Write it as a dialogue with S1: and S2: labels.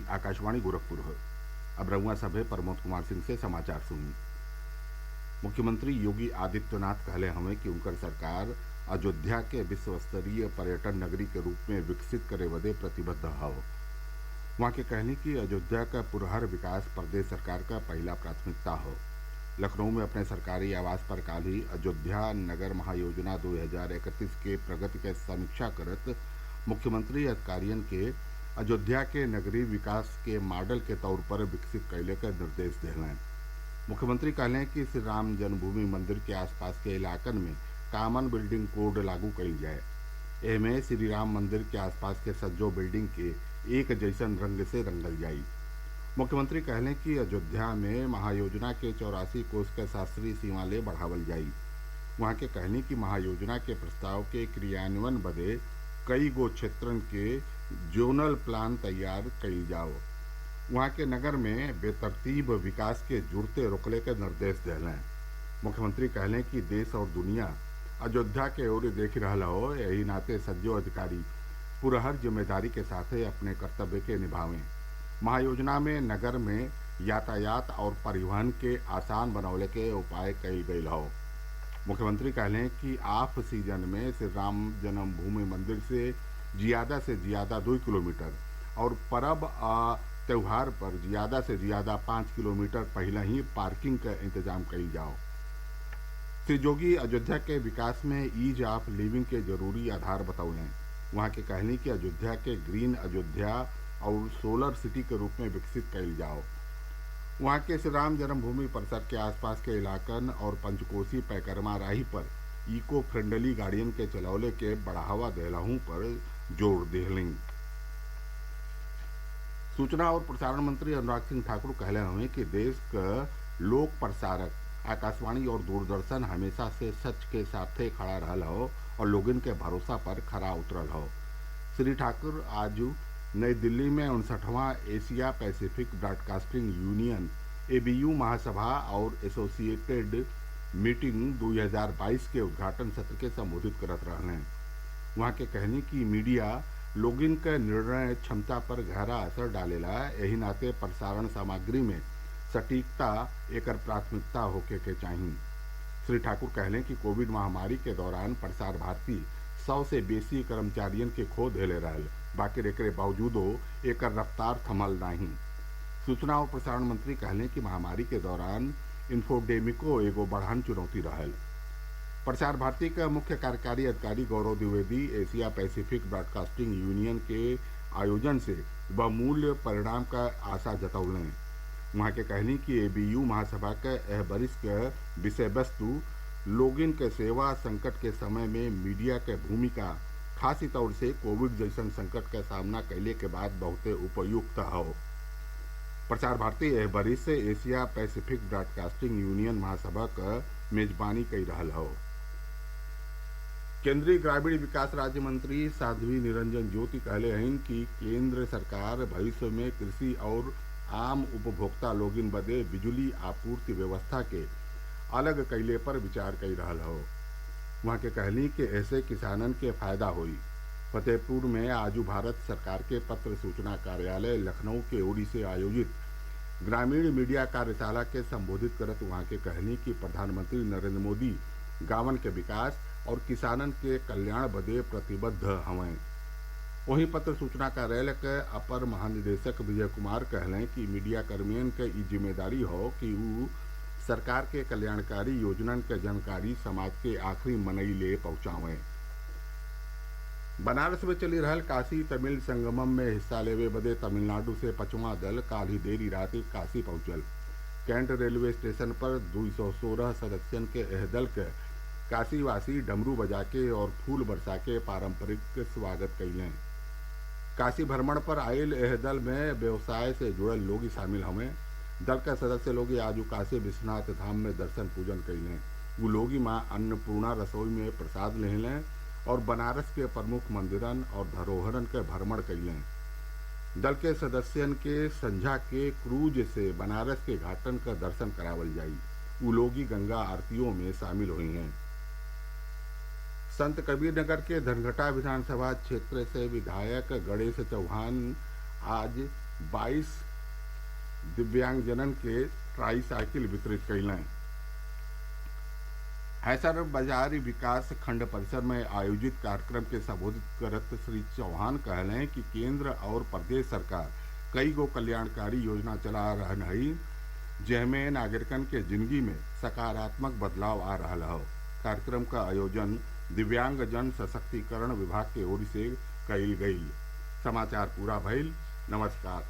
S1: आकाशवाणी गोरखपुर है। अब रउआ सभे प्रमोद कुमार सिंह से समाचार सुनी। मुख्यमंत्री योगी आदित्यनाथ कहले हमें कि उनकर सरकार अयोध्या के विश्व स्तरीय पर्यटन नगरी के रूप में विकसित करे बदे प्रतिबद्ध हौ। वहाँ के कहनी कि अयोध्या का पुरहर विकास प्रदेश सरकार का पहला प्राथमिकता हो। लखनऊ में अपने सरकारी आवास पर काल ही अयोध्या नगर महायोजना 2031 के प्रगति के समीक्षा करत मुख्यमंत्री अधिकारियन के अयोध्या के नगरीय विकास के मॉडल के तौर पर विकसित कैले का निर्देश दिलन। मुख्यमंत्री कहलें कि श्री राम जन्मभूमि मंदिर के आसपास के इलाकन में कॉमन बिल्डिंग कोड लागू कइल जाए। एमे श्री राम मंदिर के आसपास के सज्जो बिल्डिंग के एक जैसन रंग से रंगल जाई। मुख्यमंत्री कहलें कि अयोध्या में महायोजना के 84 कोस के शास्त्रीय सीमा ले बढ़ावल जाई। वहाँ के कहनी कि महायोजना के प्रस्ताव के क्रियान्वयन बदे कई गो क्षेत्रन के जोनल प्लान तैयार कइल जाओ। वहाँ के नगर में बेतरतीब विकास के जुड़ते रोकले के निर्देश दिलें। मुख्यमंत्री कहलें कि देश और दुनिया अयोध्या के ओर देख रहा हो, यही नाते सज्जो अधिकारी पुरहर जिम्मेदारी के साथ अपने कर्तव्य के निभावें। महायोजना में नगर में यातायात और परिवहन के आसान बनौले के उपाय कइल गइल हो। मुख्यमंत्री कहलें कि ऑफ सीजन में श्री राम जन्मभूमि मंदिर से ज्यादा 2 किलोमीटर और परब त्यौहार पर ज्यादा से ज्यादा 5 किलोमीटर पहले ही पार्किंग का इंतजाम कइल जाओ। श्री जोगी अयोध्या के विकास में ईज ऑफ लिविंग के जरूरी आधार बतौलें। वहाँ के कहनी कि अयोध्या के ग्रीन अयोध्या और सोलर सिटी के रूप में विकसित कइल जाओ। वहाँ के श्री राम जन्मभूमि परिसर के आसपास के इलाकन और पंचकोसी पैकरमा राही पर इको फ्रेंडली गाड़ियन के चलौले के बढ़ावा देलहू पर जोर दिहलिन। सूचना और प्रसारण मंत्री अनुराग सिंह ठाकुर कहले हमें कि देश का लोक प्रसारक आकाशवाणी और दूरदर्शन हमेशा से सच के साथे खड़ा रहल हो और लोगन के भरोसा पर खरा उतरल हो। श्री ठाकुर आज नई दिल्ली में 59वां Asia Pacific broadcasting union ABU महासभा और एसोसिएटेड मीटिंग 2022 के उद्घाटन सत्र के संबोधित करत रहले। वहाँ के कहनी कि मीडिया लोगिन के निर्णय क्षमता पर गहरा असर डालेला, यही नाते प्रसारण सामग्री में सटीकता एकर प्राथमिकता होके के चाहिए। श्री ठाकुर कहलें कि कोविड महामारी के दौरान प्रसार भारती 100 से बेसी कर्मचारियन के खो देले रहल, बाकी एकरे बावजूदो एकर रफ्तार थमल नहीं। सूचना और प्रसारण मंत्री कहलें कि महामारी के दौरान इन्फोडेमिको एगो बढ़ान चुनौती रहल। प्रसार भारती का मुख्य कार्यकारी अधिकारी Gaurav Dwivedi Asia Pacific broadcasting union के आयोजन से बहुमूल्य परिणाम का आशा जतौलें। वहाँ के कहनी कि ABU महासभा का यह बरिस का विषय वस्तु लोगिन के सेवा संकट के समय में मीडिया के भूमिका, खासी तौर से कोविड जैसन संकट का सामना कैले के बाद बहुते उपयुक्त हो। प्रसार भारती यह बरिस से एशिया पैसिफिक ब्रॉडकास्टिंग यूनियन महासभा का मेजबानी कई रहल हो। केंद्रीय ग्रामीण विकास राज्य मंत्री साध्वी निरंजन ज्योति कहले हैं कि केंद्र सरकार भविष्य में कृषि और आम उपभोक्ता लोगिन बदे बिजली आपूर्ति व्यवस्था के अलग कैले पर विचार कर रहल हो। वहाँ के कहली कि ऐसे किसानन के फायदा होई। फतेहपुर में आजू भारत सरकार के पत्र सूचना कार्यालय लखनऊ के ओरी से आयोजित ग्रामीण मीडिया कार्यशाला के संबोधित करत वहाँ के कहनी कि प्रधानमंत्री नरेंद्र मोदी गांवन के विकास और किसानन के कल्याण बदे प्रतिबद्ध हवें। वहीं पत्र सूचना कार्यालय के अपर महानिदेशक विजय कुमार कहलें कि मीडिया कर्मियन के ई जिम्मेदारी हो कि वो सरकार के कल्याणकारी योजनन के जानकारी समाज के आखिरी मनई ले पहुँचावें। बनारस में चली रहल काशी तमिल संगमम में हिस्सा लेवे बदे तमिलनाडु से 5वां दल काल ही देरी रात काशी पहुंचल। कैंट रेलवे स्टेशन पर 216 सदस्यन के एह दल के काशीवासी डमरू बजा के और फूल बरसा के पारंपरिक स्वागत कैलें। काशी भ्रमण पर आयल एह दल में व्यवसाय से जुड़ल लोग शामिल हमें। दल के सदस्य लोग आज काशी विश्वनाथ धाम में दर्शन पूजन कैलें। वो लोग माँ अन्नपूर्णा रसोई में प्रसाद लें और बनारस के प्रमुख मंदिरन और धरोहरन के भ्रमण कैलें। दल के सदस्यन के संझा के क्रूज से बनारस के घाटन का दर्शन करावल जाई। वो लोग गंगा आरतियों में शामिल हुई हैं। संत कबीर नगर के धनघटा विधानसभा क्षेत्र से विधायक गणेश चौहान आज 22 दिव्यांगजनन के ट्राई साइकिल वितरित कैलें। हैसर बाजारी विकास खंड परिसर में आयोजित कार्यक्रम के संबोधित करत श्री चौहान कहलें कि केंद्र और प्रदेश सरकार कई गो कल्याणकारी योजना चला रहन हई, जेमें नागरिकन के जिंदगी में सकारात्मक बदलाव आ रहा हो। कार्यक्रम का आयोजन दिव्यांग जन सशक्तिकरण विभाग के ओर से कईल गई। समाचार पूरा भइल। नमस्कार।